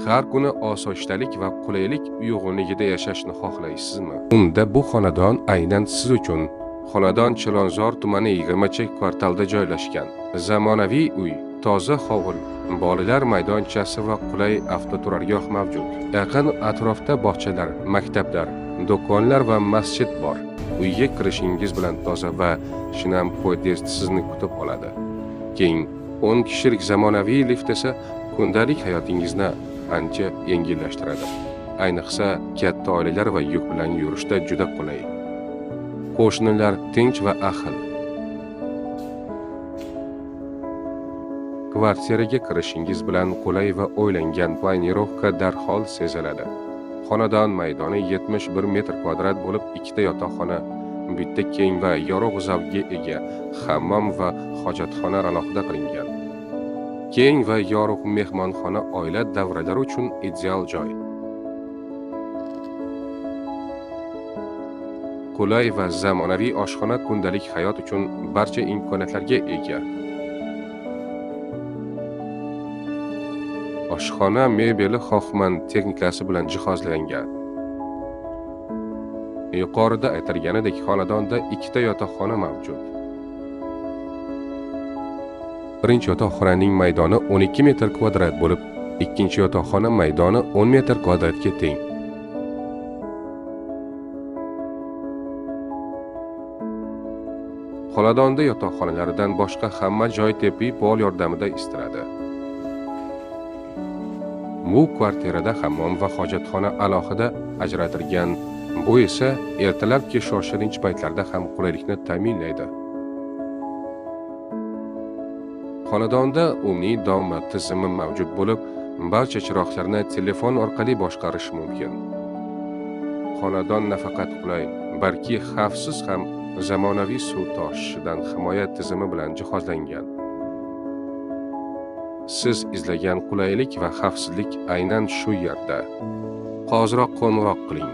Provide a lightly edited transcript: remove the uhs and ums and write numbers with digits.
Har kuni osoyishtalik va qulaylik uyg'unligida yashashni xohlaysizmi? Unda bu xonadon aynan siz uchun. Xonadon Chilonzor tumani 20 kvartalda joylashgan. Zamonaviy uy, toza hovli, bolalar maydonchasi va qulay avtoturargoh mavjud. Yaqin atrofda bog'chalar, maktablar, do'konlar va masjid bor. Uyga kirishingiz bilan toza va shinam podyezd sizni kutib oladi. Keng 10 kishilik zamonaviy lift esa kundalik hayotingizni ancha yengillashtiradi. Ayniqsa, katta oilalar va yuk bilan yurishda juda qulay. Qo'shnilar tinch va ahil. Kvartiraga kirishingiz bilan qulay va o'ylangan planirovka darhol seziladi. Xonadon maydoni 71 metr kvadrat bo'lib, ikkita yotoqxona, bitta keng va yorug' zalga ega, hammom va hojatxona alohida qilingan. Keng va yorug' mehmonxona oila davralari uchun ideal joy. Qulay va zamonaviy oshxona kundalik hayot uchun barcha imkoniyatlarga ega. Oshxona mebeli Hoffman texnikasi bilan jihozlangan. Yuqorida aytilganidek, xonadonda ikkita yotoqxona mavjud. Birinchi yotoqxonaning maydoni 12 metr kvadrat bo'lib, ikkinchi yotoqxona maydoni 10 metr kvadratga teng. Xonadonda yotoqxonalardan boshqa hamma joy tibbiy pol yordamida isitiladi. Bu kvartirada hammom va hojatxona alohida ajratilgan. Bu esa ertalabki shoshilinch paytlarda ham qulaylikni ta'minlaydi. Xonadonda umumiy domla tizimi mavjud bo'lib, barcha chiroqlarni telefon orqali boshqarish mumkin. Xonadon nafaqat qulay, balki xavfsiz ham zamonaviy suv toshishidan himoya tizimi bilan jihozlangan. Siz izlagan qulaylik va xavfsizlik aynan shu yerda. Hoziroq qo'ng'iroq qiling.